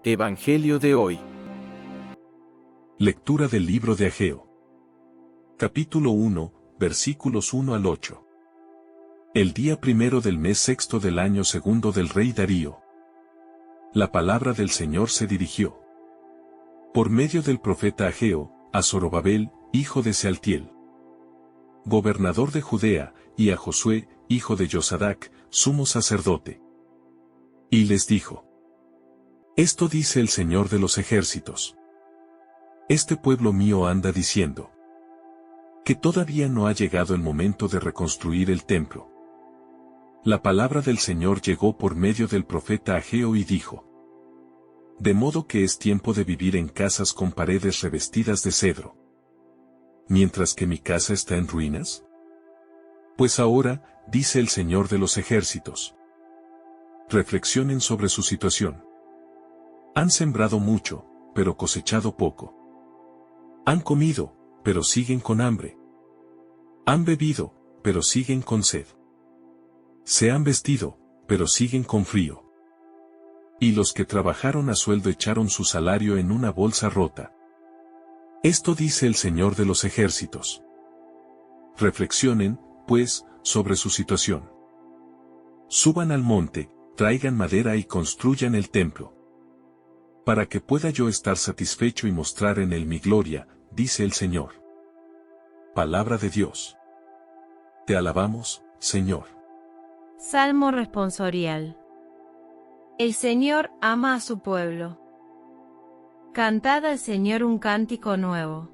Evangelio de hoy. Lectura del libro de Ageo. Capítulo 1, versículos 1 al 8. El día primero del mes sexto del año segundo del rey Darío. La palabra del Señor se dirigió por medio del profeta Ageo, a Zorobabel, hijo de Sealtiel, gobernador de Judea, y a Josué, hijo de Josadac, sumo sacerdote. Y les dijo: Esto dice el Señor de los ejércitos. Este pueblo mío anda diciendo que todavía no ha llegado el momento de reconstruir el templo. La palabra del Señor llegó por medio del profeta Ageo y dijo: De modo que es tiempo de vivir en casas con paredes revestidas de cedro, mientras que mi casa está en ruinas. Pues ahora, dice el Señor de los ejércitos, reflexionen sobre su situación. Han sembrado mucho, pero cosechado poco. Han comido, pero siguen con hambre. Han bebido, pero siguen con sed. Se han vestido, pero siguen con frío. Y los que trabajaron a sueldo echaron su salario en una bolsa rota. Esto dice el Señor de los ejércitos. Reflexionen, pues, sobre su situación. Suban al monte, traigan madera y construyan el templo, para que pueda yo estar satisfecho y mostrar en él mi gloria, dice el Señor. Palabra de Dios. Te alabamos, Señor. Salmo responsorial. El Señor ama a su pueblo. Cantad al Señor un cántico nuevo.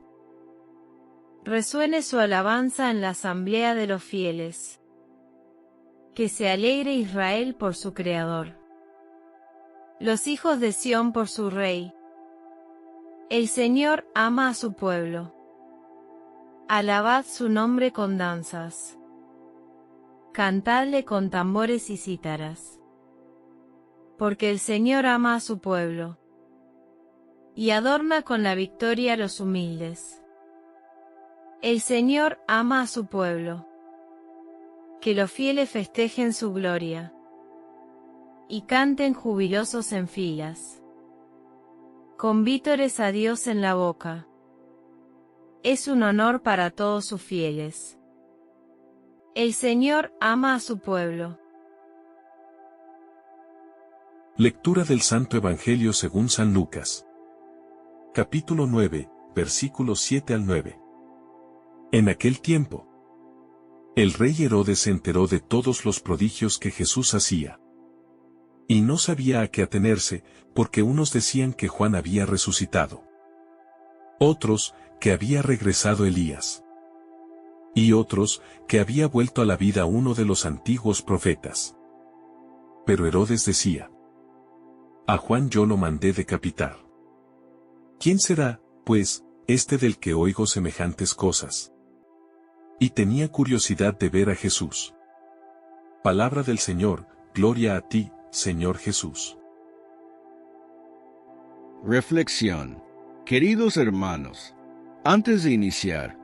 Resuene su alabanza en la asamblea de los fieles. Que se alegre Israel por su Creador. Los hijos de Sión por su Rey. El Señor ama a su pueblo. Alabad su nombre con danzas. Cantadle con tambores y cítaras. Porque el Señor ama a su pueblo. Y adorna con la victoria a los humildes. El Señor ama a su pueblo. Que los fieles festejen su gloria. Y canten jubilosos en filas. Con vítores a Dios en la boca. Es un honor para todos sus fieles. El Señor ama a su pueblo. Lectura del Santo Evangelio según San Lucas. Capítulo 9, versículos 7 al 9. En aquel tiempo, el rey Herodes se enteró de todos los prodigios que Jesús hacía. Y no sabía a qué atenerse, porque unos decían que Juan había resucitado. Otros, que había regresado Elías. Y otros, que había vuelto a la vida uno de los antiguos profetas. Pero Herodes decía: A Juan yo lo mandé decapitar. ¿Quién será, pues, este del que oigo semejantes cosas? Y tenía curiosidad de ver a Jesús. Palabra del Señor, gloria a ti, Señor Jesús. Reflexión. Queridos hermanos, antes de iniciar,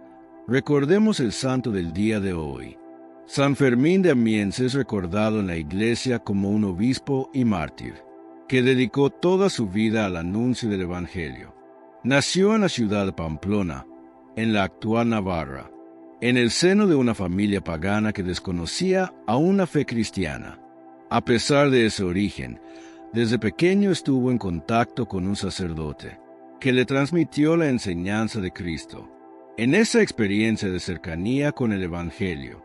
recordemos el santo del día de hoy. San Fermín de Amiens es recordado en la Iglesia como un obispo y mártir, que dedicó toda su vida al anuncio del Evangelio. Nació en la ciudad de Pamplona, en la actual Navarra, en el seno de una familia pagana que desconocía aún la fe cristiana. A pesar de ese origen, desde pequeño estuvo en contacto con un sacerdote, que le transmitió la enseñanza de Cristo. En esa experiencia de cercanía con el Evangelio,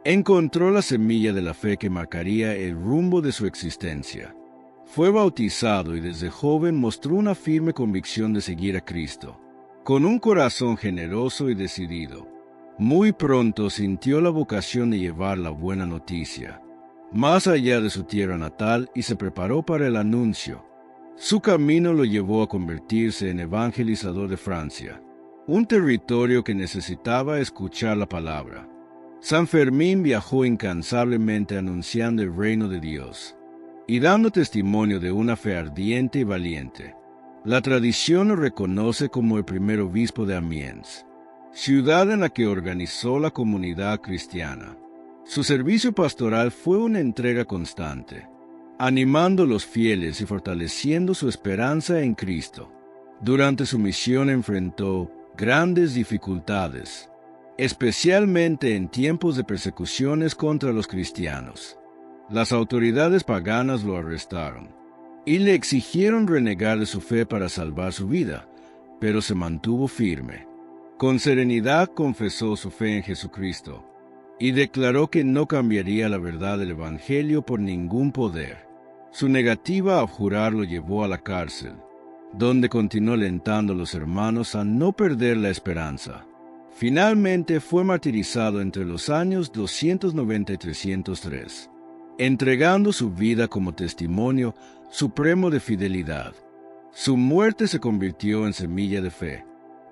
encontró la semilla de la fe que marcaría el rumbo de su existencia. Fue bautizado y desde joven mostró una firme convicción de seguir a Cristo, con un corazón generoso y decidido. Muy pronto sintió la vocación de llevar la buena noticia más allá de su tierra natal y se preparó para el anuncio. Su camino lo llevó a convertirse en evangelizador de Francia, un territorio que necesitaba escuchar la palabra. San Fermín viajó incansablemente anunciando el reino de Dios y dando testimonio de una fe ardiente y valiente. La tradición lo reconoce como el primer obispo de Amiens, ciudad en la que organizó la comunidad cristiana. Su servicio pastoral fue una entrega constante, animando a los fieles y fortaleciendo su esperanza en Cristo. Durante su misión enfrentó grandes dificultades, especialmente en tiempos de persecuciones contra los cristianos. Las autoridades paganas lo arrestaron y le exigieron renegar de su fe para salvar su vida, pero se mantuvo firme. Con serenidad confesó su fe en Jesucristo y declaró que no cambiaría la verdad del Evangelio por ningún poder. Su negativa a abjurar lo llevó a la cárcel, donde continuó alentando a los hermanos a no perder la esperanza. Finalmente fue martirizado entre los años 290 y 303, entregando su vida como testimonio supremo de fidelidad. Su muerte se convirtió en semilla de fe,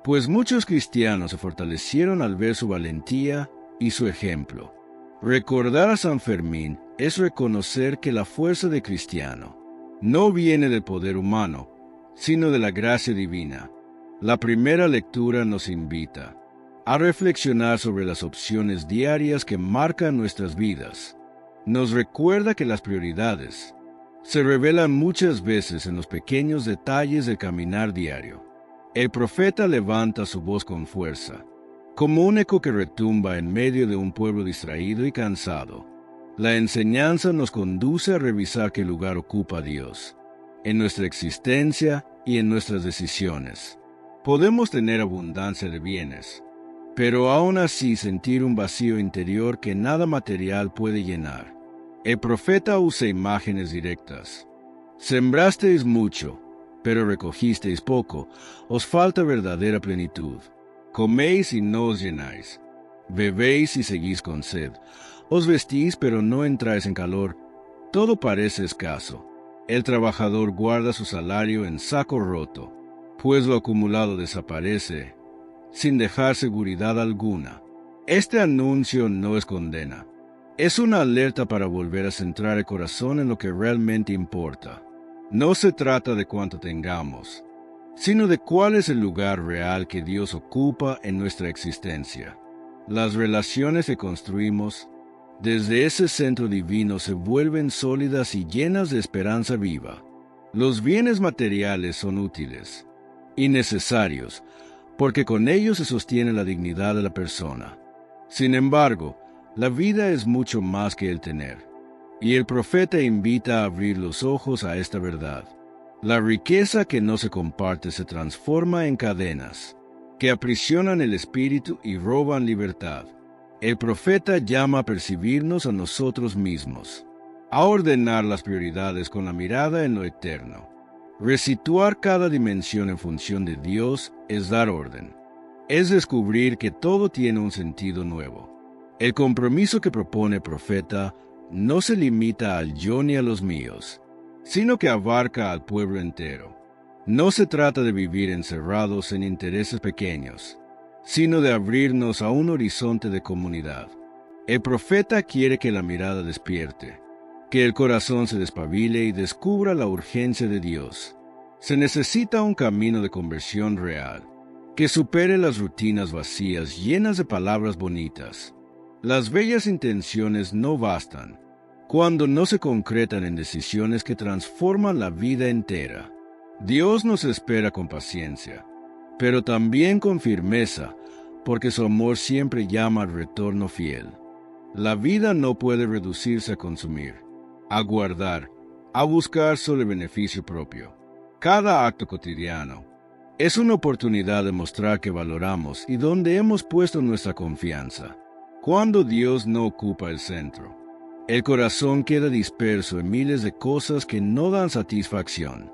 pues muchos cristianos se fortalecieron al ver su valentía y su ejemplo. Recordar a San Fermín es reconocer que la fuerza de cristiano no viene del poder humano, sino de la gracia divina. La primera lectura nos invita a reflexionar sobre las opciones diarias que marcan nuestras vidas. Nos recuerda que las prioridades se revelan muchas veces en los pequeños detalles del caminar diario. El profeta levanta su voz con fuerza, como un eco que retumba en medio de un pueblo distraído y cansado. La enseñanza nos conduce a revisar qué lugar ocupa Dios en nuestra existencia y en nuestras decisiones. Podemos tener abundancia de bienes, pero aún así sentir un vacío interior que nada material puede llenar. El profeta usa imágenes directas. Sembrasteis mucho, pero recogisteis poco, os falta verdadera plenitud. Coméis y no os llenáis, bebéis y seguís con sed, os vestís pero no entráis en calor, todo parece escaso. El trabajador guarda su salario en saco roto, pues lo acumulado desaparece, sin dejar seguridad alguna. Este anuncio no es condena, es una alerta para volver a centrar el corazón en lo que realmente importa. No se trata de cuánto tengamos, sino de cuál es el lugar real que Dios ocupa en nuestra existencia. Las relaciones que construimos desde ese centro divino se vuelven sólidas y llenas de esperanza viva. Los bienes materiales son útiles y necesarios, porque con ellos se sostiene la dignidad de la persona. Sin embargo, la vida es mucho más que el tener, y el profeta invita a abrir los ojos a esta verdad. La riqueza que no se comparte se transforma en cadenas, que aprisionan el espíritu y roban libertad. El profeta llama a percibirnos a nosotros mismos, a ordenar las prioridades con la mirada en lo eterno. Resituar cada dimensión en función de Dios es dar orden, es descubrir que todo tiene un sentido nuevo. El compromiso que propone el profeta no se limita al yo ni a los míos, sino que abarca al pueblo entero. No se trata de vivir encerrados en intereses pequeños, sino de abrirnos a un horizonte de comunidad. El profeta quiere que la mirada despierte, que el corazón se despabile y descubra la urgencia de Dios. Se necesita un camino de conversión real, que supere las rutinas vacías llenas de palabras bonitas. Las bellas intenciones no bastan cuando no se concretan en decisiones que transforman la vida entera. Dios nos espera con paciencia, pero también con firmeza, porque su amor siempre llama al retorno fiel. La vida no puede reducirse a consumir, a guardar, a buscar solo el beneficio propio. Cada acto cotidiano es una oportunidad de mostrar que valoramos y dónde hemos puesto nuestra confianza. Cuando Dios no ocupa el centro, el corazón queda disperso en miles de cosas que no dan satisfacción.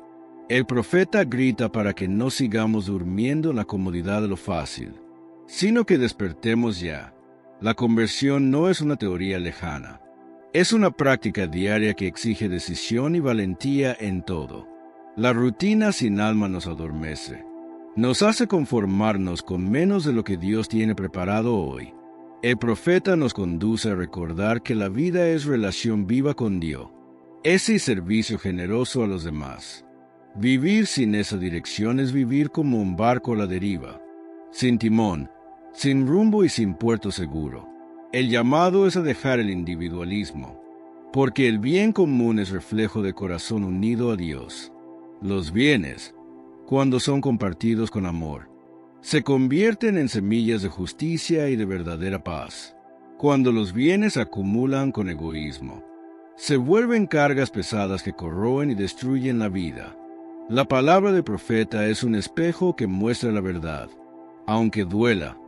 El profeta grita para que no sigamos durmiendo en la comodidad de lo fácil, sino que despertemos ya. La conversión no es una teoría lejana, es una práctica diaria que exige decisión y valentía en todo. La rutina sin alma nos adormece, nos hace conformarnos con menos de lo que Dios tiene preparado hoy. El profeta nos conduce a recordar que la vida es relación viva con Dios, ese servicio generoso a los demás. Vivir sin esa dirección es vivir como un barco a la deriva, sin timón, sin rumbo y sin puerto seguro. El llamado es a dejar el individualismo, porque el bien común es reflejo de corazón unido a Dios. Los bienes, cuando son compartidos con amor, se convierten en semillas de justicia y de verdadera paz. Cuando los bienes acumulan con egoísmo, se vuelven cargas pesadas que corroen y destruyen la vida. La palabra del profeta es un espejo que muestra la verdad, aunque duela,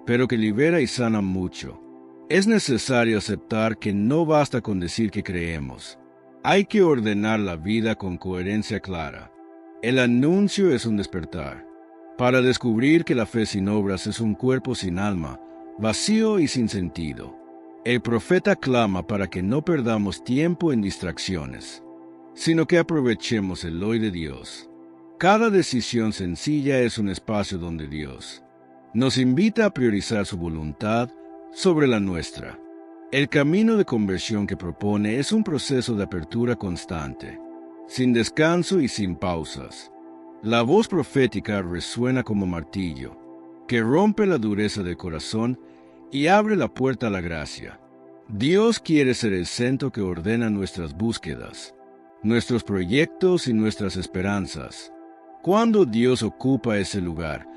pero que libera y sana mucho. Es necesario aceptar que no basta con decir que creemos. Hay que ordenar la vida con coherencia clara. El anuncio es un despertar, para descubrir que la fe sin obras es un cuerpo sin alma, vacío y sin sentido. El profeta clama para que no perdamos tiempo en distracciones, sino que aprovechemos el hoy de Dios. Cada decisión sencilla es un espacio donde Dios nos invita a priorizar su voluntad sobre la nuestra. El camino de conversión que propone es un proceso de apertura constante, sin descanso y sin pausas. La voz profética resuena como martillo, que rompe la dureza del corazón y abre la puerta a la gracia. Dios quiere ser el centro que ordena nuestras búsquedas, nuestros proyectos y nuestras esperanzas. Cuando Dios ocupa ese lugar,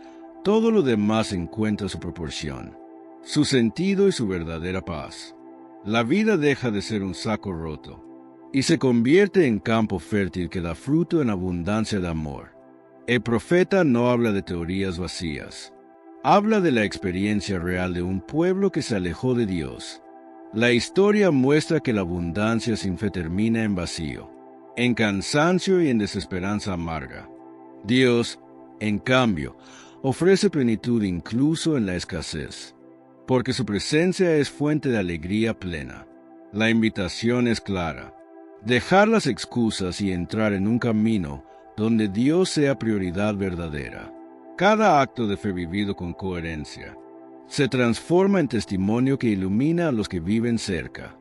todo lo demás encuentra su proporción, su sentido y su verdadera paz. La vida deja de ser un saco roto y se convierte en campo fértil que da fruto en abundancia de amor. El profeta no habla de teorías vacías. Habla de la experiencia real de un pueblo que se alejó de Dios. La historia muestra que la abundancia sin fe termina en vacío, en cansancio y en desesperanza amarga. Dios, en cambio, ofrece plenitud incluso en la escasez, porque su presencia es fuente de alegría plena. La invitación es clara: dejar las excusas y entrar en un camino donde Dios sea prioridad verdadera. Cada acto de fe vivido con coherencia se transforma en testimonio que ilumina a los que viven cerca.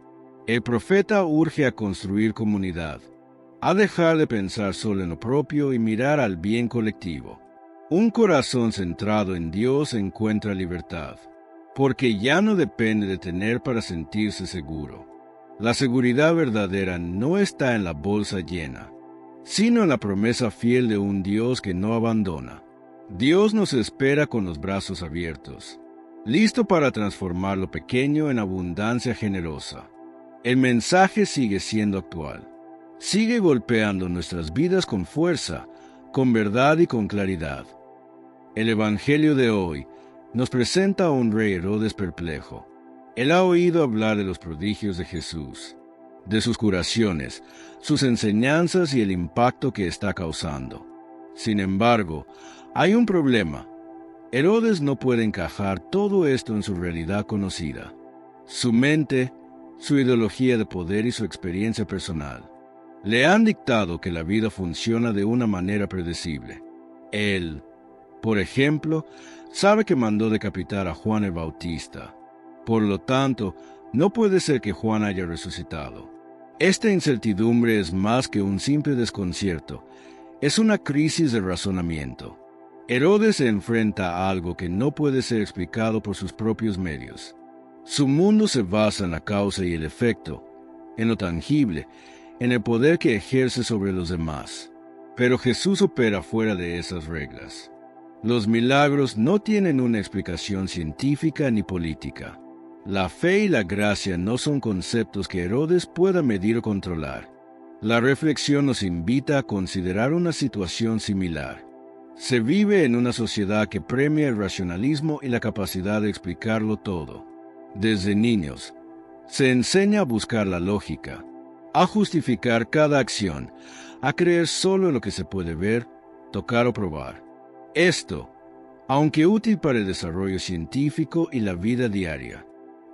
El profeta urge a construir comunidad, a dejar de pensar solo en lo propio y mirar al bien colectivo. Un corazón centrado en Dios encuentra libertad, porque ya no depende de tener para sentirse seguro. La seguridad verdadera no está en la bolsa llena, sino en la promesa fiel de un Dios que no abandona. Dios nos espera con los brazos abiertos, listo para transformar lo pequeño en abundancia generosa. El mensaje sigue siendo actual. Sigue golpeando nuestras vidas con fuerza, con verdad y con claridad. El Evangelio de hoy nos presenta a un rey Herodes perplejo. Él ha oído hablar de los prodigios de Jesús, de sus curaciones, sus enseñanzas y el impacto que está causando. Sin embargo, hay un problema. Herodes no puede encajar todo esto en su realidad conocida. Su mente, su ideología de poder y su experiencia personal le han dictado que la vida funciona de una manera predecible. Él, por ejemplo, sabe que mandó decapitar a Juan el Bautista. Por lo tanto, no puede ser que Juan haya resucitado. Esta incertidumbre es más que un simple desconcierto. Es una crisis de razonamiento. Herodes se enfrenta a algo que no puede ser explicado por sus propios medios. Su mundo se basa en la causa y el efecto, en lo tangible, en el poder que ejerce sobre los demás. Pero Jesús opera fuera de esas reglas. Los milagros no tienen una explicación científica ni política. La fe y la gracia no son conceptos que Herodes pueda medir o controlar. La reflexión nos invita a considerar una situación similar. Se vive en una sociedad que premia el racionalismo y la capacidad de explicarlo todo. Desde niños, se enseña a buscar la lógica, a justificar cada acción, a creer solo en lo que se puede ver, tocar o probar. Esto, aunque útil para el desarrollo científico y la vida diaria,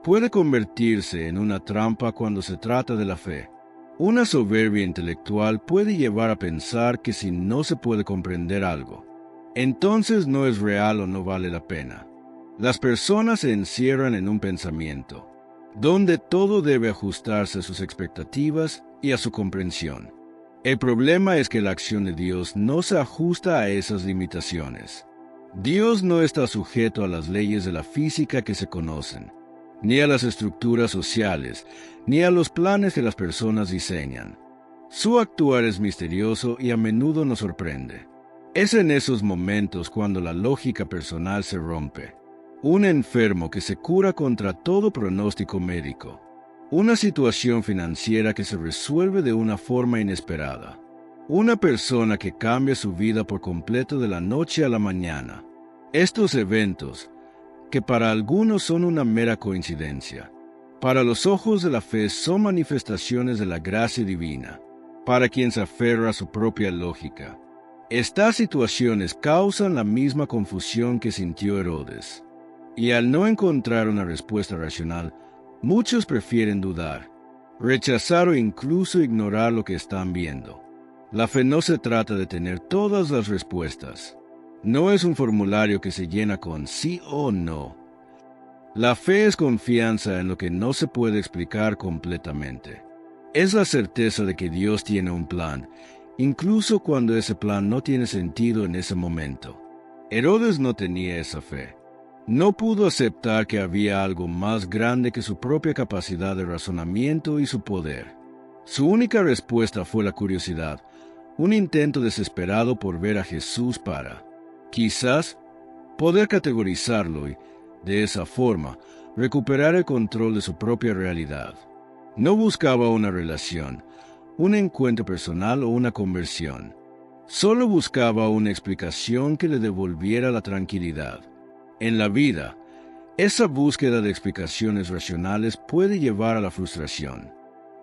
puede convertirse en una trampa cuando se trata de la fe. Una soberbia intelectual puede llevar a pensar que si no se puede comprender algo, entonces no es real o no vale la pena. Las personas se encierran en un pensamiento, donde todo debe ajustarse a sus expectativas y a su comprensión. El problema es que la acción de Dios no se ajusta a esas limitaciones. Dios no está sujeto a las leyes de la física que se conocen. ni a las estructuras sociales, ni a los planes que las personas diseñan. Su actuar es misterioso y a menudo nos sorprende. Es en esos momentos cuando la lógica personal se rompe. Un enfermo que se cura contra todo pronóstico médico. Una situación financiera que se resuelve de una forma inesperada. Una persona que cambia su vida por completo de la noche a la mañana. Estos eventos, que para algunos son una mera coincidencia, para los ojos de la fe son manifestaciones de la gracia divina, para quien se aferra a su propia lógica. Estas situaciones causan la misma confusión que sintió Herodes, y al no encontrar una respuesta racional, muchos prefieren dudar, rechazar o incluso ignorar lo que están viendo. La fe no se trata de tener todas las respuestas. No es un formulario que se llena con sí o no. La fe es confianza en lo que no se puede explicar completamente. Es la certeza de que Dios tiene un plan, incluso cuando ese plan no tiene sentido en ese momento. Herodes no tenía esa fe. No pudo aceptar que había algo más grande que su propia capacidad de razonamiento y su poder. Su única respuesta fue la curiosidad, un intento desesperado por ver a Jesús para, quizás, poder categorizarlo y, de esa forma, recuperar el control de su propia realidad. No buscaba una relación, un encuentro personal o una conversión. Solo buscaba una explicación que le devolviera la tranquilidad. En la vida, esa búsqueda de explicaciones racionales puede llevar a la frustración.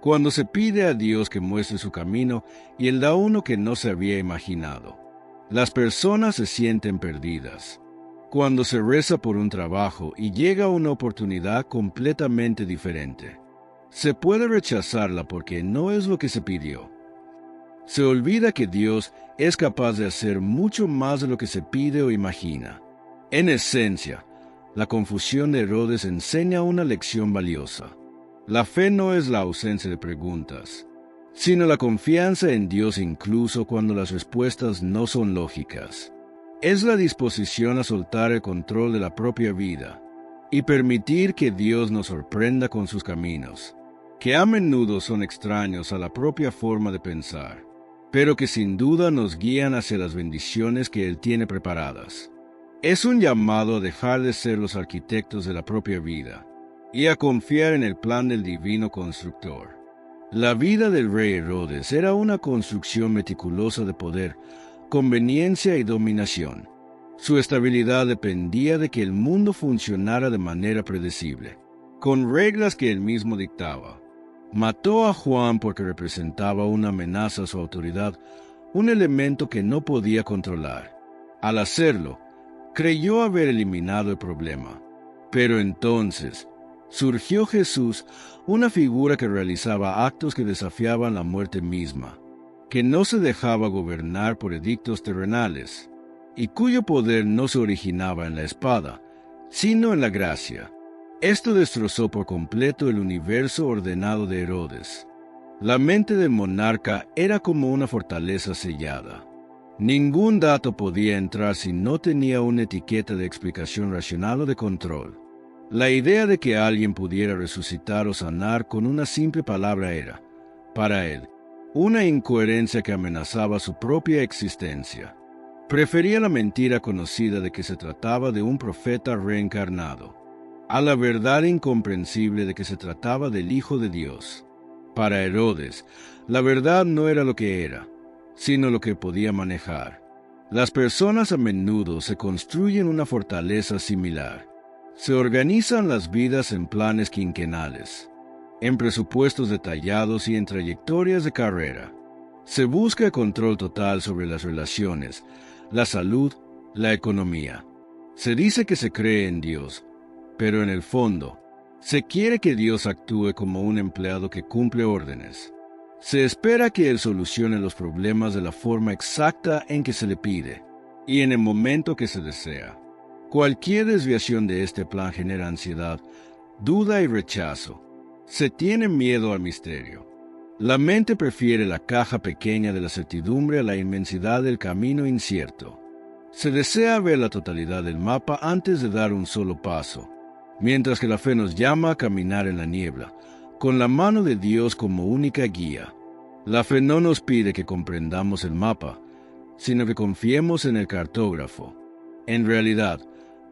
Cuando se pide a Dios que muestre su camino y Él da uno que no se había imaginado, las personas se sienten perdidas. Cuando se reza por un trabajo y llega una oportunidad completamente diferente, se puede rechazarla porque no es lo que se pidió. Se olvida que Dios es capaz de hacer mucho más de lo que se pide o imagina. En esencia, la confusión de Herodes enseña una lección valiosa. La fe no es la ausencia de preguntas, sino la confianza en Dios incluso cuando las respuestas no son lógicas. Es la disposición a soltar el control de la propia vida y permitir que Dios nos sorprenda con sus caminos, que a menudo son extraños a la propia forma de pensar, pero que sin duda nos guían hacia las bendiciones que Él tiene preparadas. Es un llamado a dejar de ser los arquitectos de la propia vida y a confiar en el plan del divino constructor. La vida del rey Herodes era una construcción meticulosa de poder, conveniencia y dominación. Su estabilidad dependía de que el mundo funcionara de manera predecible, con reglas que él mismo dictaba. Mató a Juan porque representaba una amenaza a su autoridad, un elemento que no podía controlar. Al hacerlo, creyó haber eliminado el problema. Pero entonces surgió Jesús, una figura que realizaba actos que desafiaban la muerte misma, que no se dejaba gobernar por edictos terrenales, y cuyo poder no se originaba en la espada, sino en la gracia. Esto destrozó por completo el universo ordenado de Herodes. La mente del monarca era como una fortaleza sellada. Ningún dato podía entrar si no tenía una etiqueta de explicación racional o de control. La idea de que alguien pudiera resucitar o sanar con una simple palabra era, para él, una incoherencia que amenazaba su propia existencia. Prefería la mentira conocida de que se trataba de un profeta reencarnado, a la verdad incomprensible de que se trataba del Hijo de Dios. Para Herodes, la verdad no era lo que era, sino lo que podía manejar. Las personas a menudo se construyen una fortaleza similar. Se organizan las vidas en planes quinquenales, en presupuestos detallados y en trayectorias de carrera. Se busca el control total sobre las relaciones, la salud, la economía. Se dice que se cree en Dios, pero en el fondo, se quiere que Dios actúe como un empleado que cumple órdenes. Se espera que Él solucione los problemas de la forma exacta en que se le pide, y en el momento que se desea. Cualquier desviación de este plan genera ansiedad, duda y rechazo. Se tiene miedo al misterio. La mente prefiere la caja pequeña de la certidumbre a la inmensidad del camino incierto. Se desea ver la totalidad del mapa antes de dar un solo paso. mientras que la fe nos llama a caminar en la niebla, con la mano de Dios como única guía. La fe no nos pide que comprendamos el mapa, sino que confiemos en el cartógrafo. En realidad,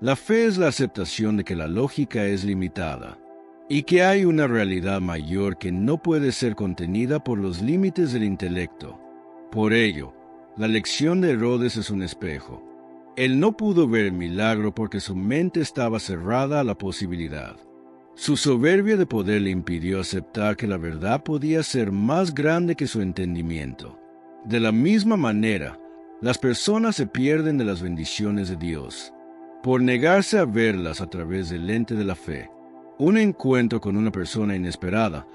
la fe es la aceptación de que la lógica es limitada y que hay una realidad mayor que no puede ser contenida por los límites del intelecto. Por ello, la lección de Herodes es un espejo. Él no pudo ver el milagro porque su mente estaba cerrada a la posibilidad. Su soberbia de poder le impidió aceptar que la verdad podía ser más grande que su entendimiento. De la misma manera, las personas se pierden de las bendiciones de Dios por negarse a verlas a través del lente de la fe. Un encuentro con una persona inesperada,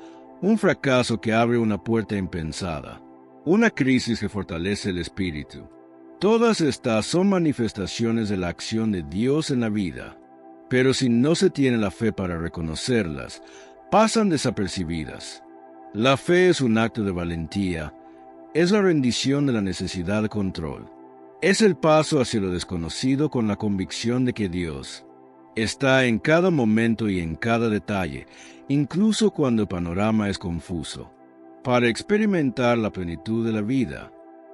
un fracaso que abre una puerta impensada, una crisis que fortalece el espíritu. Todas estas son manifestaciones de la acción de Dios en la vida, pero si no se tiene la fe para reconocerlas, pasan desapercibidas. La fe es un acto de valentía, es la rendición de la necesidad de control. Es el paso hacia lo desconocido con la convicción de que Dios está en cada momento y en cada detalle, incluso cuando el panorama es confuso. Para experimentar la plenitud de la vida,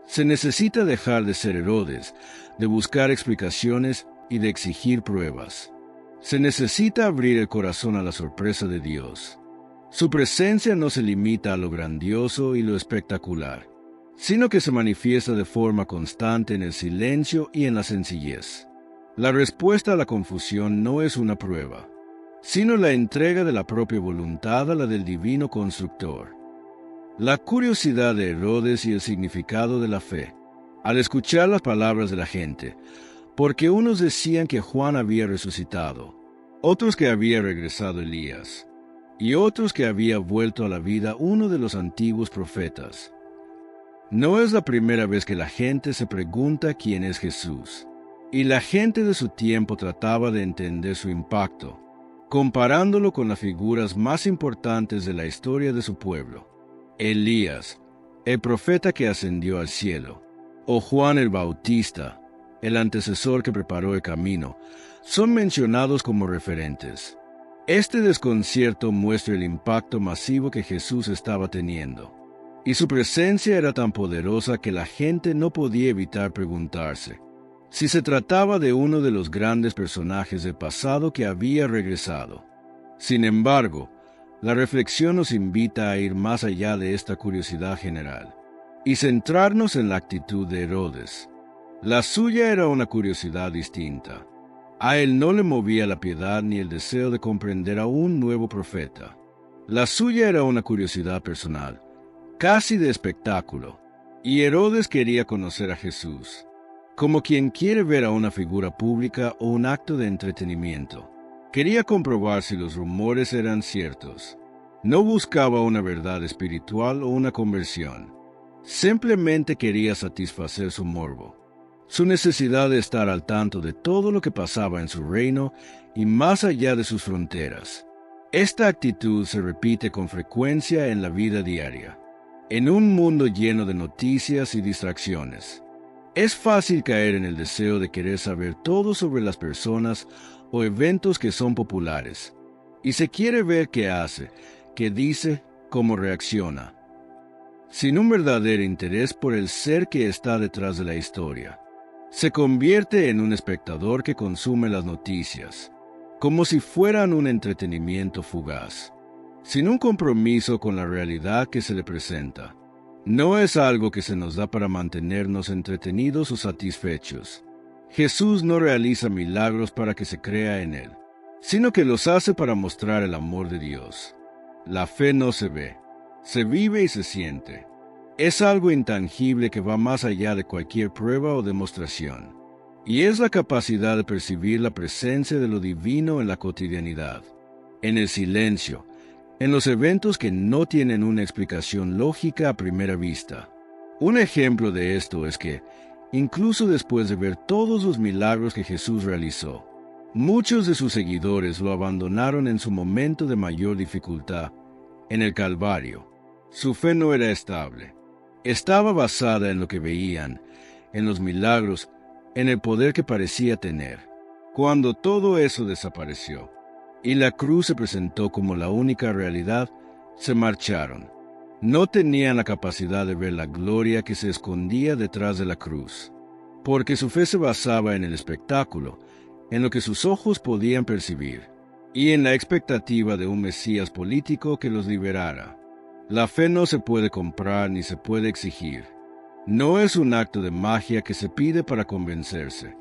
se necesita dejar de ser Herodes, de buscar explicaciones y de exigir pruebas. Se necesita abrir el corazón a la sorpresa de Dios. Su presencia no se limita a lo grandioso y lo espectacular, sino que se manifiesta de forma constante en el silencio y en la sencillez. La respuesta a la confusión no es una prueba, sino la entrega de la propia voluntad a la del divino constructor. La curiosidad de Herodes y el significado de la fe, al escuchar las palabras de la gente, porque unos decían que Juan había resucitado, otros que había regresado Elías, y otros que había vuelto a la vida uno de los antiguos profetas. No es la primera vez que la gente se pregunta quién es Jesús, y la gente de su tiempo trataba de entender su impacto, comparándolo con las figuras más importantes de la historia de su pueblo. Elías, el profeta que ascendió al cielo, o Juan el Bautista, el antecesor que preparó el camino, son mencionados como referentes. Este desconcierto muestra el impacto masivo que Jesús estaba teniendo, y su presencia era tan poderosa que la gente no podía evitar preguntarse si se trataba de uno de los grandes personajes del pasado que había regresado. Sin embargo, la reflexión nos invita a ir más allá de esta curiosidad general y centrarnos en la actitud de Herodes. La suya era una curiosidad distinta. A él no le movía la piedad ni el deseo de comprender a un nuevo profeta. La suya era una curiosidad personal, casi de espectáculo, y Herodes quería conocer a Jesús, como quien quiere ver a una figura pública o un acto de entretenimiento. Quería comprobar si los rumores eran ciertos. No buscaba una verdad espiritual o una conversión. Simplemente quería satisfacer su morbo, su necesidad de estar al tanto de todo lo que pasaba en su reino y más allá de sus fronteras. Esta actitud se repite con frecuencia en la vida diaria, en un mundo lleno de noticias y distracciones. Es fácil caer en el deseo de querer saber todo sobre las personas o eventos que son populares, y se quiere ver qué hace, qué dice, cómo reacciona, sin un verdadero interés por el ser que está detrás de la historia. Se convierte en un espectador que consume las noticias, como si fueran un entretenimiento fugaz, sin un compromiso con la realidad que se le presenta. No es algo que se nos da para mantenernos entretenidos o satisfechos. Jesús no realiza milagros para que se crea en Él, sino que los hace para mostrar el amor de Dios. La fe no se ve, se vive y se siente. Es algo intangible que va más allá de cualquier prueba o demostración, y es la capacidad de percibir la presencia de lo divino en la cotidianidad, en el silencio, en los eventos que no tienen una explicación lógica a primera vista. Un ejemplo de esto es que, incluso después de ver todos los milagros que Jesús realizó, muchos de sus seguidores lo abandonaron en su momento de mayor dificultad, en el Calvario. Su fe no era estable. Estaba basada en lo que veían, en los milagros, en el poder que parecía tener. Cuando todo eso desapareció, y la cruz se presentó como la única realidad, se marcharon. No tenían la capacidad de ver la gloria que se escondía detrás de la cruz, porque su fe se basaba en el espectáculo, en lo que sus ojos podían percibir, y en la expectativa de un Mesías político que los liberara. La fe no se puede comprar ni se puede exigir. No es un acto de magia que se pide para convencerse.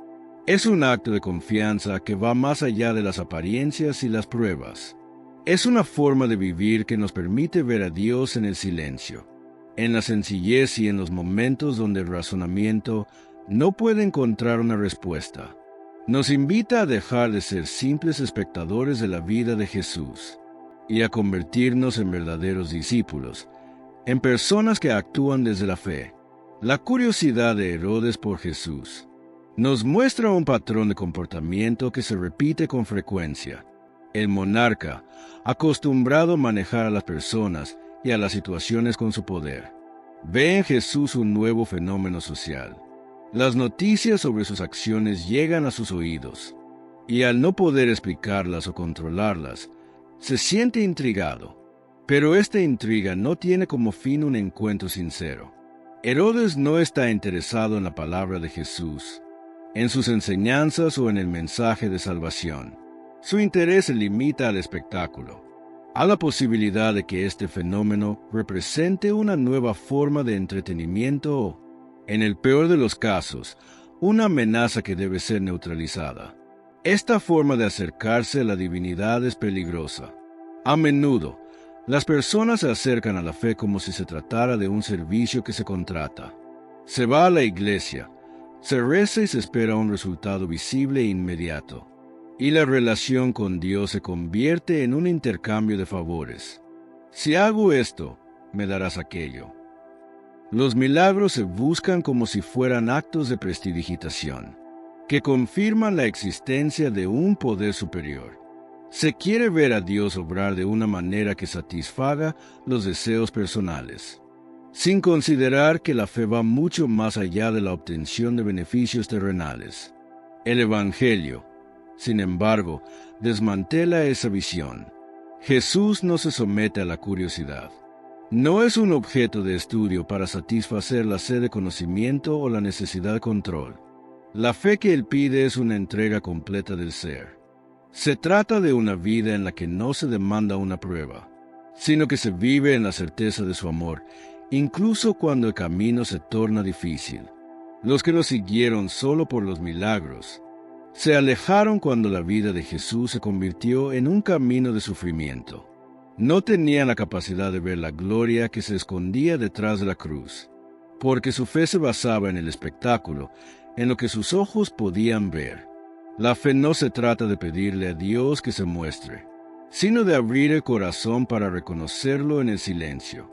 Es un acto de confianza que va más allá de las apariencias y las pruebas. Es una forma de vivir que nos permite ver a Dios en el silencio, en la sencillez y en los momentos donde el razonamiento no puede encontrar una respuesta. Nos invita a dejar de ser simples espectadores de la vida de Jesús y a convertirnos en verdaderos discípulos, en personas que actúan desde la fe. La curiosidad de Herodes por Jesús nos muestra un patrón de comportamiento que se repite con frecuencia. El monarca, acostumbrado a manejar a las personas y a las situaciones con su poder, ve en Jesús un nuevo fenómeno social. Las noticias sobre sus acciones llegan a sus oídos, y al no poder explicarlas o controlarlas, se siente intrigado. Pero esta intriga no tiene como fin un encuentro sincero. Herodes no está interesado en la palabra de Jesús, en sus enseñanzas o en el mensaje de salvación. Su interés se limita al espectáculo, a la posibilidad de que este fenómeno represente una nueva forma de entretenimiento o, en el peor de los casos, una amenaza que debe ser neutralizada. Esta forma de acercarse a la divinidad es peligrosa. A menudo, las personas se acercan a la fe como si se tratara de un servicio que se contrata. Se va a la iglesia, se reza y se espera un resultado visible e inmediato, y la relación con Dios se convierte en un intercambio de favores. Si hago esto, me darás aquello. Los milagros se buscan como si fueran actos de prestidigitación, que confirman la existencia de un poder superior. Se quiere ver a Dios obrar de una manera que satisfaga los deseos personales, sin considerar que la fe va mucho más allá de la obtención de beneficios terrenales. El Evangelio, sin embargo, desmantela esa visión. Jesús no se somete a la curiosidad. No es un objeto de estudio para satisfacer la sed de conocimiento o la necesidad de control. La fe que Él pide es una entrega completa del ser. Se trata de una vida en la que no se demanda una prueba, sino que se vive en la certeza de su amor, incluso cuando el camino se torna difícil. Los que lo siguieron solo por los milagros se alejaron cuando la vida de Jesús se convirtió en un camino de sufrimiento. No tenían la capacidad de ver la gloria que se escondía detrás de la cruz, porque su fe se basaba en el espectáculo, en lo que sus ojos podían ver. La fe no se trata de pedirle a Dios que se muestre, sino de abrir el corazón para reconocerlo en el silencio.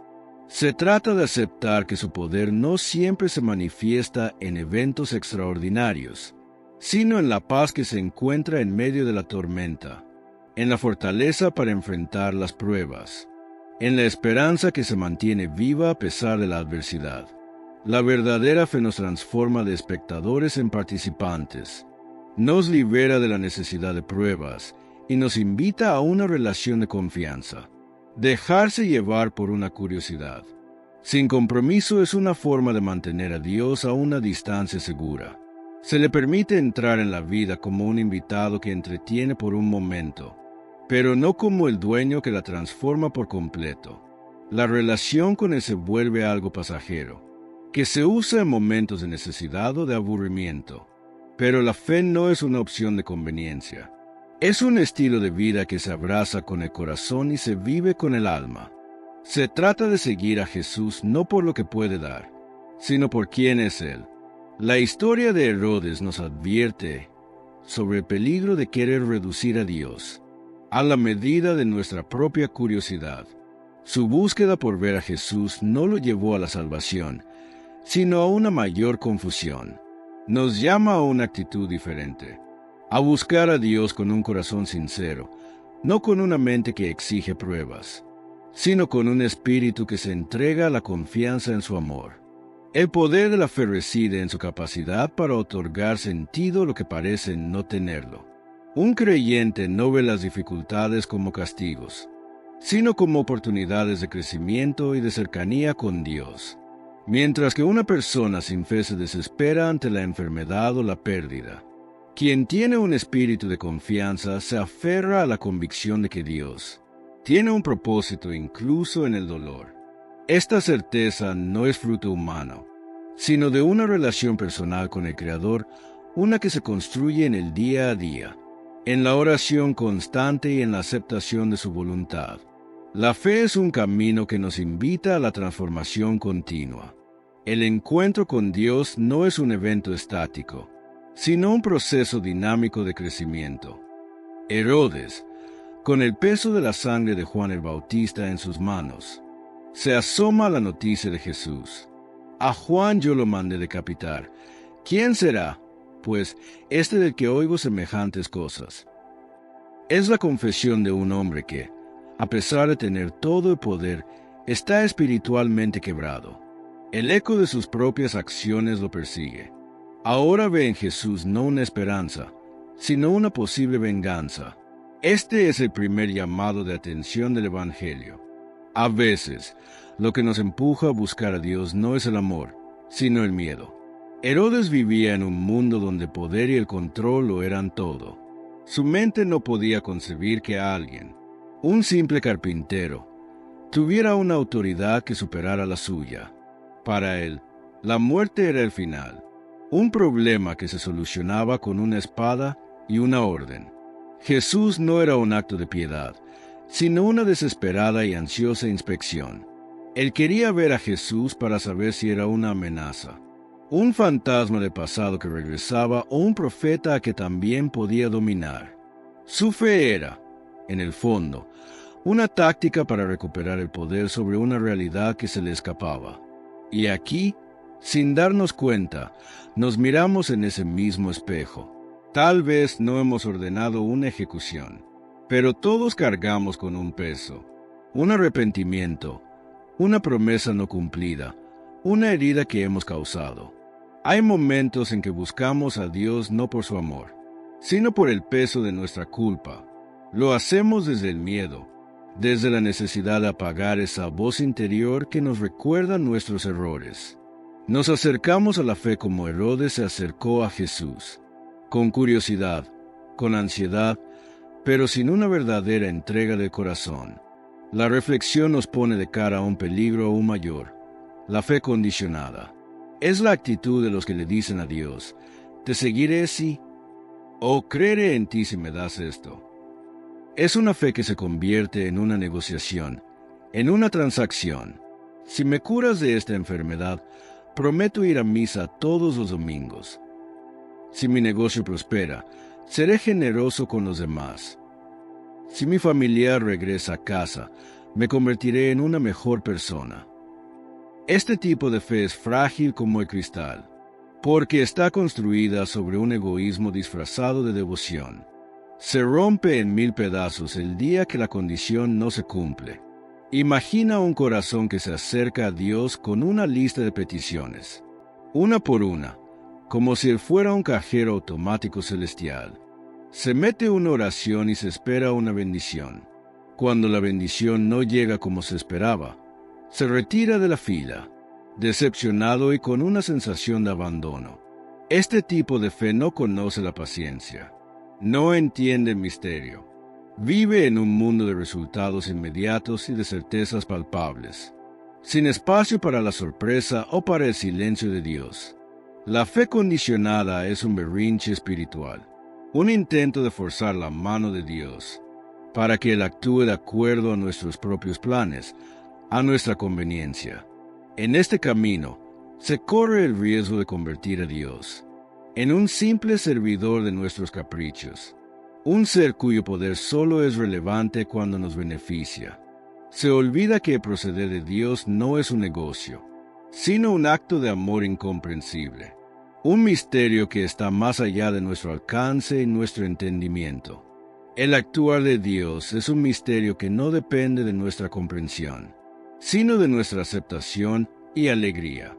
Se trata de aceptar que su poder no siempre se manifiesta en eventos extraordinarios, sino en la paz que se encuentra en medio de la tormenta, en la fortaleza para enfrentar las pruebas, en la esperanza que se mantiene viva a pesar de la adversidad. La verdadera fe nos transforma de espectadores en participantes, nos libera de la necesidad de pruebas y nos invita a una relación de confianza. Dejarse llevar por una curiosidad, sin compromiso, es una forma de mantener a Dios a una distancia segura. Se le permite entrar en la vida como un invitado que entretiene por un momento, pero no como el dueño que la transforma por completo. La relación con Él se vuelve algo pasajero, que se usa en momentos de necesidad o de aburrimiento. Pero la fe no es una opción de conveniencia. Es un estilo de vida que se abraza con el corazón y se vive con el alma. Se trata de seguir a Jesús no por lo que puede dar, sino por quién es Él. La historia de Herodes nos advierte sobre el peligro de querer reducir a Dios a la medida de nuestra propia curiosidad. Su búsqueda por ver a Jesús no lo llevó a la salvación, sino a una mayor confusión. Nos llama a una actitud diferente, a buscar a Dios con un corazón sincero, no con una mente que exige pruebas, sino con un espíritu que se entrega a la confianza en su amor. El poder de la fe reside en su capacidad para otorgar sentido a lo que parece no tenerlo. Un creyente no ve las dificultades como castigos, sino como oportunidades de crecimiento y de cercanía con Dios, mientras que una persona sin fe se desespera ante la enfermedad o la pérdida. Quien tiene un espíritu de confianza se aferra a la convicción de que Dios tiene un propósito incluso en el dolor. Esta certeza no es fruto humano, sino de una relación personal con el Creador, una que se construye en el día a día, en la oración constante y en la aceptación de su voluntad. La fe es un camino que nos invita a la transformación continua. El encuentro con Dios no es un evento estático, sino un proceso dinámico de crecimiento. Herodes, con el peso de la sangre de Juan el Bautista en sus manos, se asoma a la noticia de Jesús. A Juan yo lo mandé decapitar. ¿Quién será, pues, este del que oigo semejantes cosas? Es la confesión de un hombre que, a pesar de tener todo el poder, está espiritualmente quebrado. El eco de sus propias acciones lo persigue. Ahora ve en Jesús no una esperanza, sino una posible venganza. Este es el primer llamado de atención del Evangelio. A veces, lo que nos empuja a buscar a Dios no es el amor, sino el miedo. Herodes vivía en un mundo donde el poder y el control lo eran todo. Su mente no podía concebir que alguien, un simple carpintero, tuviera una autoridad que superara la suya. Para él, la muerte era el final, un problema que se solucionaba con una espada y una orden. Jesús no era un acto de piedad, sino una desesperada y ansiosa inspección. Él quería ver a Jesús para saber si era una amenaza, un fantasma del pasado que regresaba o un profeta a que también podía dominar. Su fe era, en el fondo, una táctica para recuperar el poder sobre una realidad que se le escapaba. Y aquí, sin darnos cuenta, nos miramos en ese mismo espejo. Tal vez no hemos ordenado una ejecución, pero todos cargamos con un peso, un arrepentimiento, una promesa no cumplida, una herida que hemos causado. Hay momentos en que buscamos a Dios no por su amor, sino por el peso de nuestra culpa. Lo hacemos desde el miedo, desde la necesidad de apagar esa voz interior que nos recuerda nuestros errores. Nos acercamos a la fe como Herodes se acercó a Jesús, con curiosidad, con ansiedad, pero sin una verdadera entrega del corazón. La reflexión nos pone de cara a un peligro aún mayor, la fe condicionada. Es la actitud de los que le dicen a Dios, «Te seguiré si...» o «Creeré en ti si me das esto». Es una fe que se convierte en una negociación, en una transacción. Si me curas de esta enfermedad, prometo ir a misa todos los domingos. Si mi negocio prospera, seré generoso con los demás. Si mi familiar regresa a casa, me convertiré en una mejor persona. Este tipo de fe es frágil como el cristal, porque está construida sobre un egoísmo disfrazado de devoción. Se rompe en 1000 pedazos el día que la condición no se cumple. Imagina un corazón que se acerca a Dios con una lista de peticiones, una por una, como si él fuera un cajero automático celestial. Se mete una oración y se espera una bendición. Cuando la bendición no llega como se esperaba, se retira de la fila, decepcionado y con una sensación de abandono. Este tipo de fe no conoce la paciencia, no entiende el misterio. Vive en un mundo de resultados inmediatos y de certezas palpables, sin espacio para la sorpresa o para el silencio de Dios. La fe condicionada es un berrinche espiritual, un intento de forzar la mano de Dios, para que Él actúe de acuerdo a nuestros propios planes, a nuestra conveniencia. En este camino, se corre el riesgo de convertir a Dios en un simple servidor de nuestros caprichos, un ser cuyo poder solo es relevante cuando nos beneficia. Se olvida que el proceder de Dios no es un negocio, sino un acto de amor incomprensible, un misterio que está más allá de nuestro alcance y nuestro entendimiento. El actuar de Dios es un misterio que no depende de nuestra comprensión, sino de nuestra aceptación y alegría.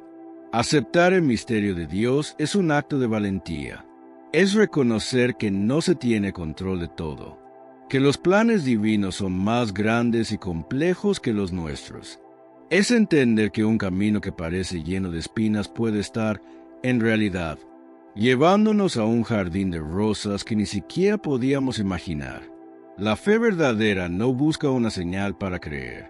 Aceptar el misterio de Dios es un acto de valentía. Es reconocer que no se tiene control de todo, que los planes divinos son más grandes y complejos que los nuestros. Es entender que un camino que parece lleno de espinas puede estar, en realidad, llevándonos a un jardín de rosas que ni siquiera podíamos imaginar. La fe verdadera no busca una señal para creer,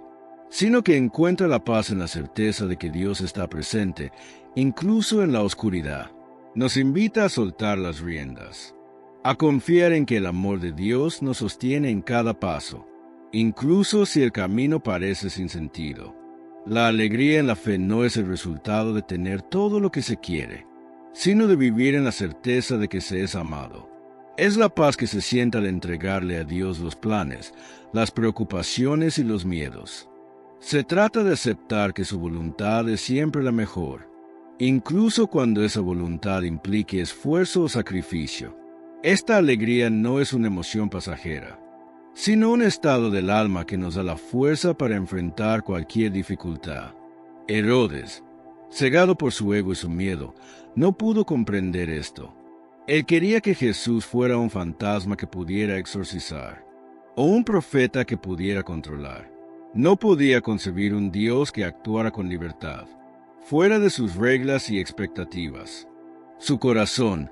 sino que encuentra la paz en la certeza de que Dios está presente, incluso en la oscuridad. Nos invita a soltar las riendas, a confiar en que el amor de Dios nos sostiene en cada paso, incluso si el camino parece sin sentido. La alegría en la fe no es el resultado de tener todo lo que se quiere, sino de vivir en la certeza de que se es amado. Es la paz que se siente al entregarle a Dios los planes, las preocupaciones y los miedos. Se trata de aceptar que su voluntad es siempre la mejor, incluso cuando esa voluntad implique esfuerzo o sacrificio. Esta alegría no es una emoción pasajera, sino un estado del alma que nos da la fuerza para enfrentar cualquier dificultad. Herodes, cegado por su ego y su miedo, no pudo comprender esto. Él quería que Jesús fuera un fantasma que pudiera exorcizar, o un profeta que pudiera controlar. No podía concebir un Dios que actuara con libertad, fuera de sus reglas y expectativas. Su corazón,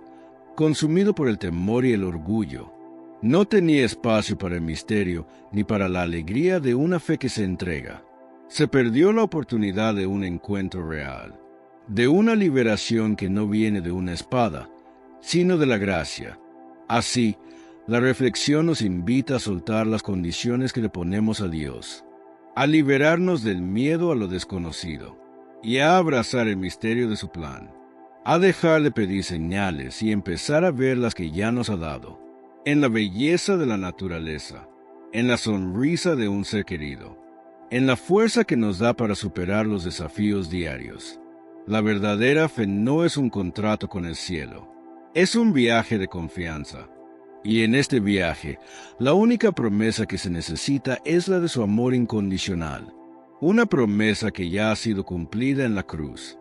consumido por el temor y el orgullo, no tenía espacio para el misterio ni para la alegría de una fe que se entrega. Se perdió la oportunidad de un encuentro real, de una liberación que no viene de una espada, sino de la gracia. Así, la reflexión nos invita a soltar las condiciones que le ponemos a Dios, a liberarnos del miedo a lo desconocido y a abrazar el misterio de su plan, a dejar de pedir señales y empezar a ver las que ya nos ha dado, en la belleza de la naturaleza, en la sonrisa de un ser querido, en la fuerza que nos da para superar los desafíos diarios. La verdadera fe no es un contrato con el cielo, es un viaje de confianza. Y en este viaje, la única promesa que se necesita es la de su amor incondicional, una promesa que ya ha sido cumplida en la cruz.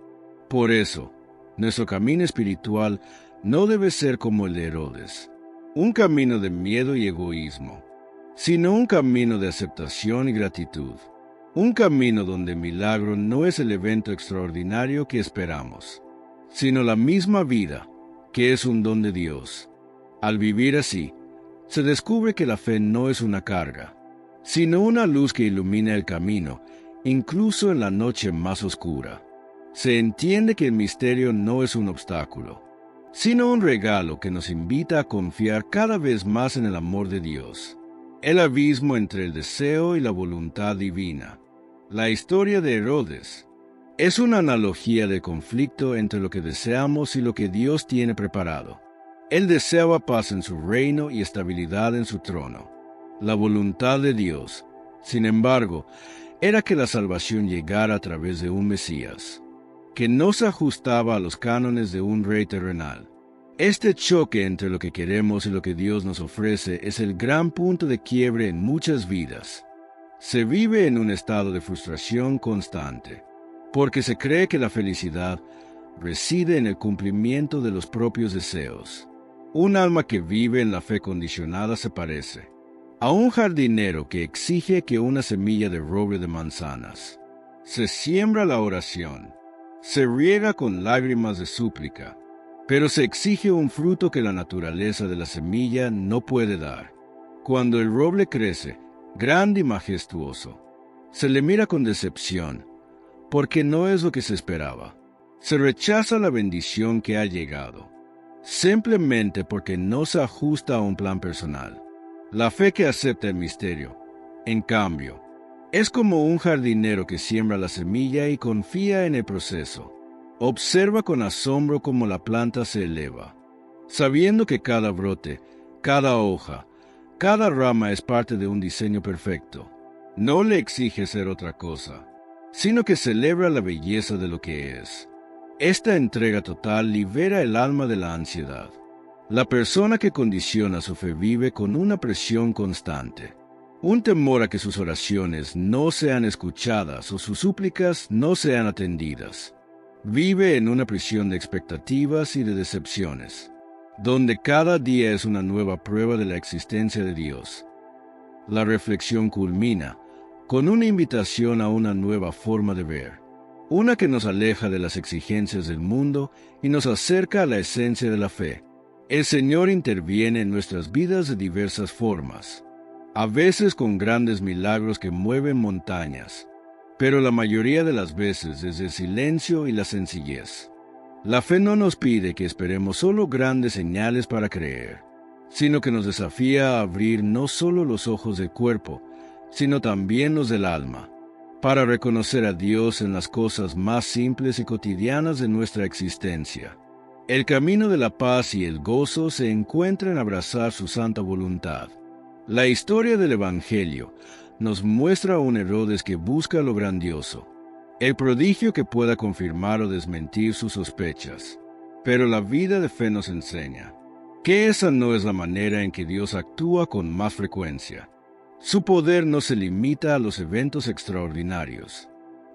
Por eso, nuestro camino espiritual no debe ser como el de Herodes, un camino de miedo y egoísmo, sino un camino de aceptación y gratitud, un camino donde el milagro no es el evento extraordinario que esperamos, sino la misma vida, que es un don de Dios. Al vivir así, se descubre que la fe no es una carga, sino una luz que ilumina el camino, incluso en la noche más oscura. Se entiende que el misterio no es un obstáculo, sino un regalo que nos invita a confiar cada vez más en el amor de Dios, el abismo entre el deseo y la voluntad divina. La historia de Herodes es una analogía del conflicto entre lo que deseamos y lo que Dios tiene preparado. Él deseaba paz en su reino y estabilidad en su trono. La voluntad de Dios, sin embargo, era que la salvación llegara a través de un Mesías, que no se ajustaba a los cánones de un rey terrenal. Este choque entre lo que queremos y lo que Dios nos ofrece es el gran punto de quiebre en muchas vidas. Se vive en un estado de frustración constante, porque se cree que la felicidad reside en el cumplimiento de los propios deseos. Un alma que vive en la fe condicionada se parece a un jardinero que exige que una semilla de roble de manzanas. Se siembra la oración, se riega con lágrimas de súplica, pero se exige un fruto que la naturaleza de la semilla no puede dar. Cuando el roble crece, grande y majestuoso, se le mira con decepción, porque no es lo que se esperaba. Se rechaza la bendición que ha llegado, simplemente porque no se ajusta a un plan personal. La fe que acepta el misterio, en cambio, es como un jardinero que siembra la semilla y confía en el proceso. Observa con asombro cómo la planta se eleva, sabiendo que cada brote, cada hoja, cada rama es parte de un diseño perfecto. No le exige ser otra cosa, sino que celebra la belleza de lo que es. Esta entrega total libera el alma de la ansiedad. La persona que condiciona su fe vive con una presión constante, un temor a que sus oraciones no sean escuchadas o sus súplicas no sean atendidas. Vive en una prisión de expectativas y de decepciones. donde cada día es una nueva prueba de la existencia de Dios. La reflexión culmina con una invitación a una nueva forma de ver, una que nos aleja de las exigencias del mundo y nos acerca a la esencia de la fe. El Señor interviene en nuestras vidas de diversas formas, a veces con grandes milagros que mueven montañas, pero la mayoría de las veces desde el silencio y la sencillez. La fe no nos pide que esperemos solo grandes señales para creer, sino que nos desafía a abrir no solo los ojos del cuerpo, sino también los del alma, para reconocer a Dios en las cosas más simples y cotidianas de nuestra existencia. El camino de la paz y el gozo se encuentra en abrazar su santa voluntad. La historia del Evangelio nos muestra a un Herodes que busca lo grandioso, el prodigio que pueda confirmar o desmentir sus sospechas. Pero la vida de fe nos enseña que esa no es la manera en que Dios actúa con más frecuencia. Su poder no se limita a los eventos extraordinarios.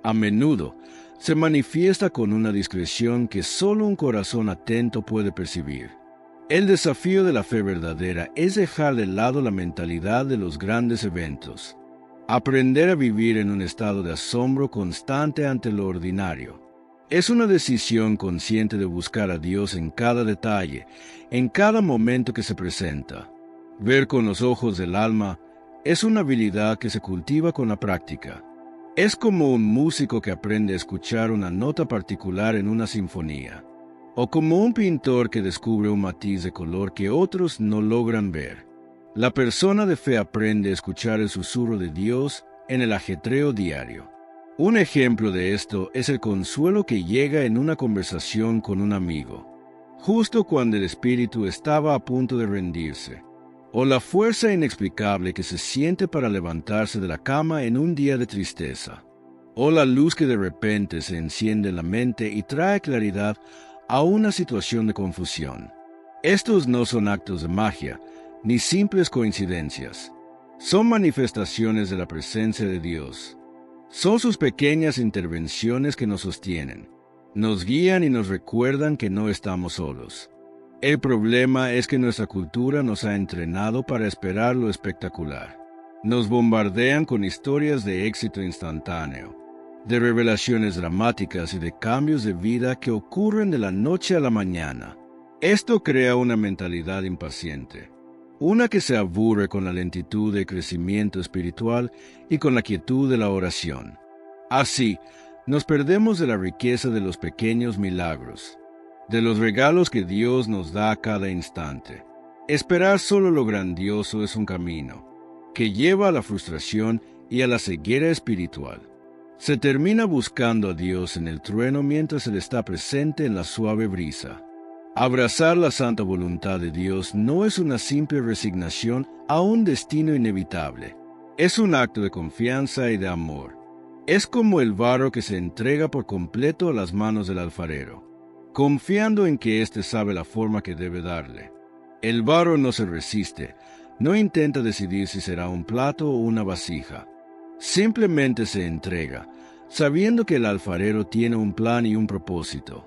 A menudo se manifiesta con una discreción que solo un corazón atento puede percibir. El desafío de la fe verdadera es dejar de lado la mentalidad de los grandes eventos, aprender a vivir en un estado de asombro constante ante lo ordinario. Es una decisión consciente de buscar a Dios en cada detalle, en cada momento que se presenta. Ver con los ojos del alma es una habilidad que se cultiva con la práctica. Es como un músico que aprende a escuchar una nota particular en una sinfonía, o como un pintor que descubre un matiz de color que otros no logran ver. La persona de fe aprende a escuchar el susurro de Dios en el ajetreo diario. Un ejemplo de esto es el consuelo que llega en una conversación con un amigo, justo cuando el espíritu estaba a punto de rendirse, o la fuerza inexplicable que se siente para levantarse de la cama en un día de tristeza, o la luz que de repente se enciende en la mente y trae claridad a una situación de confusión. Estos no son actos de magia, ni simples coincidencias. Son manifestaciones de la presencia de Dios. Son sus pequeñas intervenciones que nos sostienen, nos guían y nos recuerdan que no estamos solos. El problema es que nuestra cultura nos ha entrenado para esperar lo espectacular. Nos bombardean con historias de éxito instantáneo, de revelaciones dramáticas y de cambios de vida que ocurren de la noche a la mañana. Esto crea una mentalidad impaciente, una que se aburre con la lentitud del crecimiento espiritual y con la quietud de la oración. Así, nos perdemos de la riqueza de los pequeños milagros, de los regalos que Dios nos da a cada instante. Esperar solo lo grandioso es un camino que lleva a la frustración y a la ceguera espiritual. Se termina buscando a Dios en el trueno mientras Él está presente en la suave brisa. Abrazar la santa voluntad de Dios no es una simple resignación a un destino inevitable. Es un acto de confianza y de amor. Es como el barro que se entrega por completo a las manos del alfarero, confiando en que éste sabe la forma que debe darle. El barro no se resiste, no intenta decidir si será un plato o una vasija. Simplemente se entrega, sabiendo que el alfarero tiene un plan y un propósito.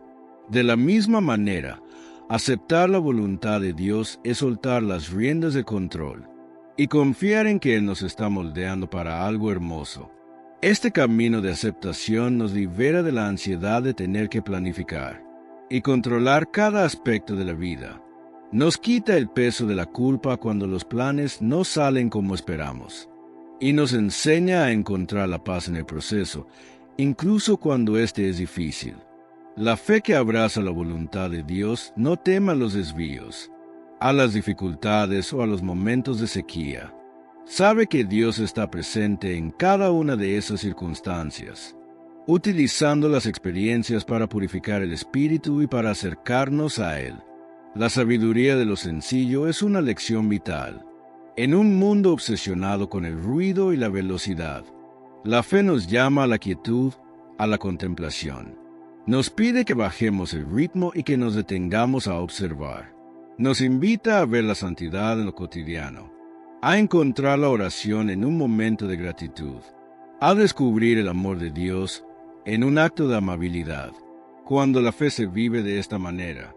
De la misma manera, aceptar la voluntad de Dios es soltar las riendas de control y confiar en que Él nos está moldeando para algo hermoso. Este camino de aceptación nos libera de la ansiedad de tener que planificar y controlar cada aspecto de la vida. Nos quita el peso de la culpa cuando los planes no salen como esperamos y nos enseña a encontrar la paz en el proceso, incluso cuando este es difícil. La fe que abraza la voluntad de Dios no teme a los desvíos, a las dificultades o a los momentos de sequía. Sabe que Dios está presente en cada una de esas circunstancias, utilizando las experiencias para purificar el espíritu y para acercarnos a Él. La sabiduría de lo sencillo es una lección vital. En un mundo obsesionado con el ruido y la velocidad, la fe nos llama a la quietud, a la contemplación. Nos pide que bajemos el ritmo y que nos detengamos a observar. Nos invita a ver la santidad en lo cotidiano, a encontrar la oración en un momento de gratitud, a descubrir el amor de Dios en un acto de amabilidad. Cuando la fe se vive de esta manera,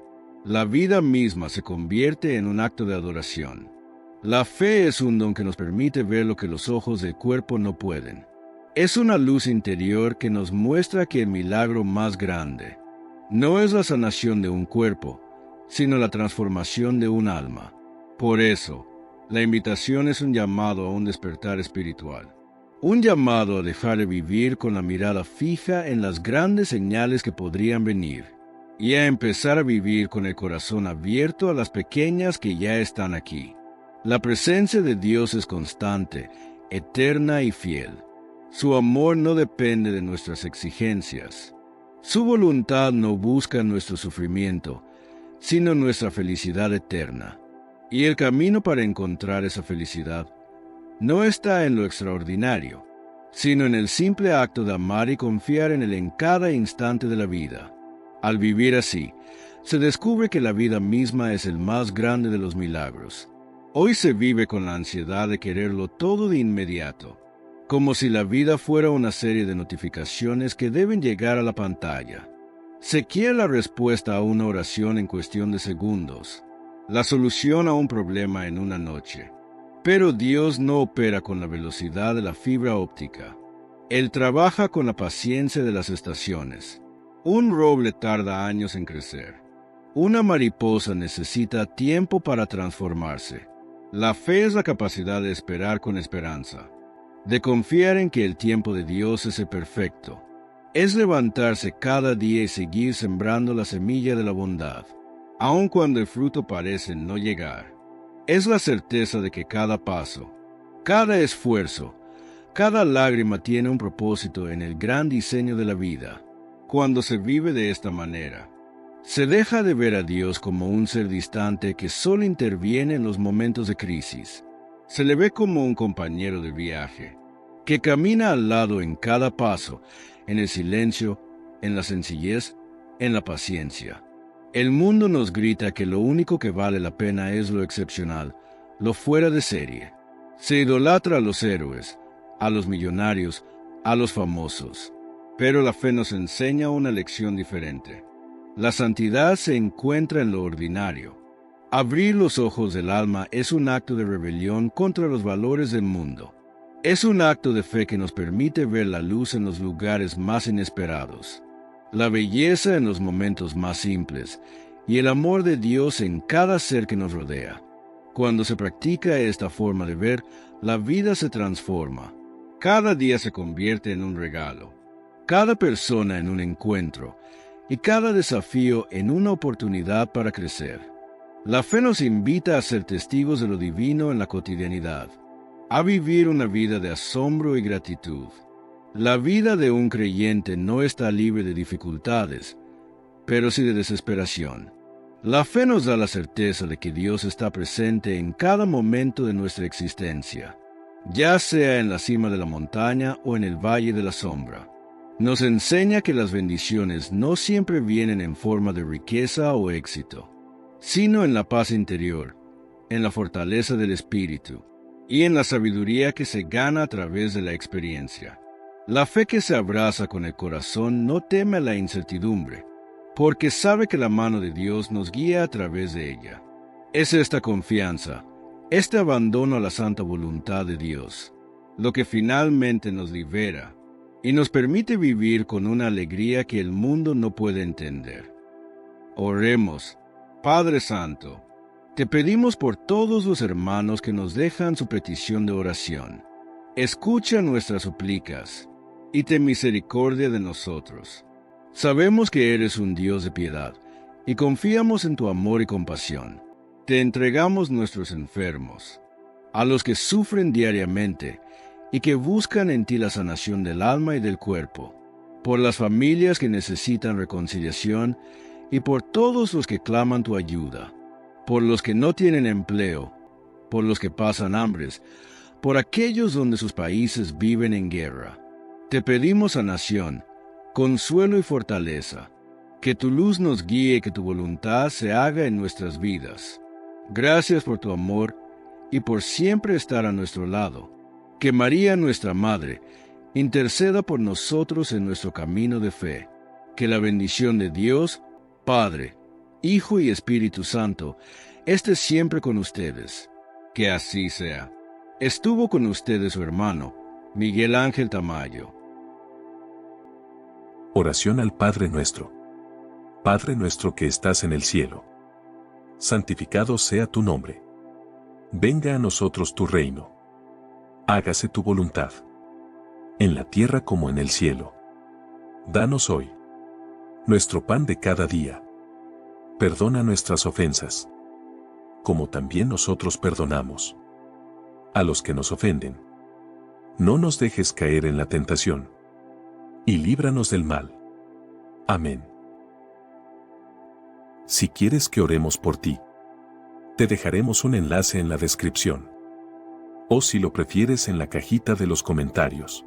La vida misma se convierte en un acto de adoración. La fe es un don que nos permite ver lo que los ojos del cuerpo no pueden. Es una luz interior que nos muestra que el milagro más grande no es la sanación de un cuerpo, sino la transformación de un alma. Por eso, la invitación es un llamado a un despertar espiritual. Un llamado a dejar de vivir con la mirada fija en las grandes señales que podrían venir, y a empezar a vivir con el corazón abierto a las pequeñas que ya están aquí. La presencia de Dios es constante, eterna y fiel. Su amor no depende de nuestras exigencias. Su voluntad no busca nuestro sufrimiento, sino nuestra felicidad eterna. Y el camino para encontrar esa felicidad no está en lo extraordinario, sino en el simple acto de amar y confiar en Él en cada instante de la vida. Al vivir así, se descubre que la vida misma es el más grande de los milagros. Hoy se vive con la ansiedad de quererlo todo de inmediato, como si la vida fuera una serie de notificaciones que deben llegar a la pantalla. Se quiere la respuesta a una oración en cuestión de segundos, la solución a un problema en una noche. Pero Dios no opera con la velocidad de la fibra óptica. Él trabaja con la paciencia de las estaciones. Un roble tarda años en crecer. Una mariposa necesita tiempo para transformarse. La fe es la capacidad de esperar con esperanza, de confiar en que el tiempo de Dios es el perfecto. Es levantarse cada día y seguir sembrando la semilla de la bondad, aun cuando el fruto parece no llegar. Es la certeza de que cada paso, cada esfuerzo, cada lágrima tiene un propósito en el gran diseño de la vida. Cuando se vive de esta manera, se deja de ver a Dios como un ser distante que solo interviene en los momentos de crisis. Se le ve como un compañero de viaje, que camina al lado en cada paso, en el silencio, en la sencillez, en la paciencia. El mundo nos grita que lo único que vale la pena es lo excepcional, lo fuera de serie. Se idolatra a los héroes, a los millonarios, a los famosos. Pero la fe nos enseña una lección diferente. La santidad se encuentra en lo ordinario. Abrir los ojos del alma es un acto de rebelión contra los valores del mundo. Es un acto de fe que nos permite ver la luz en los lugares más inesperados, la belleza en los momentos más simples y el amor de Dios en cada ser que nos rodea. Cuando se practica esta forma de ver, la vida se transforma. Cada día se convierte en un regalo, cada persona en un encuentro y cada desafío en una oportunidad para crecer. La fe nos invita a ser testigos de lo divino en la cotidianidad, a vivir una vida de asombro y gratitud. La vida de un creyente no está libre de dificultades, pero sí de desesperación. La fe nos da la certeza de que Dios está presente en cada momento de nuestra existencia, ya sea en la cima de la montaña o en el valle de la sombra. Nos enseña que las bendiciones no siempre vienen en forma de riqueza o éxito, sino en la paz interior, en la fortaleza del espíritu y en la sabiduría que se gana a través de la experiencia. La fe que se abraza con el corazón no teme a la incertidumbre, porque sabe que la mano de Dios nos guía a través de ella. Es esta confianza, este abandono a la santa voluntad de Dios, lo que finalmente nos libera y nos permite vivir con una alegría que el mundo no puede entender. Oremos. Padre Santo, te pedimos por todos los hermanos que nos dejan su petición de oración. Escucha nuestras súplicas y ten misericordia de nosotros. Sabemos que eres un Dios de piedad y confiamos en tu amor y compasión. Te entregamos nuestros enfermos, a los que sufren diariamente y que buscan en ti la sanación del alma y del cuerpo, por las familias que necesitan reconciliación y por todos los que claman tu ayuda, por los que no tienen empleo, por los que pasan hambres, por aquellos donde sus países viven en guerra. Te pedimos sanación, consuelo y fortaleza, que tu luz nos guíe y que tu voluntad se haga en nuestras vidas. Gracias por tu amor y por siempre estar a nuestro lado. Que María, nuestra Madre, interceda por nosotros en nuestro camino de fe. Que la bendición de Dios, Padre, Hijo y Espíritu Santo, esté siempre con ustedes. Que así sea. Estuvo con ustedes su hermano, Miguel Ángel Tamayo. Oración al Padre Nuestro. Padre nuestro que estás en el cielo. Santificado sea tu nombre. Venga a nosotros tu reino. Hágase tu voluntad. En la tierra como en el cielo. Danos hoy nuestro pan de cada día. Perdona nuestras ofensas, como también nosotros perdonamos a los que nos ofenden. No nos dejes caer en la tentación, y líbranos del mal. Amén. Si quieres que oremos por ti, te dejaremos un enlace en la descripción. O si lo prefieres en la cajita de los comentarios.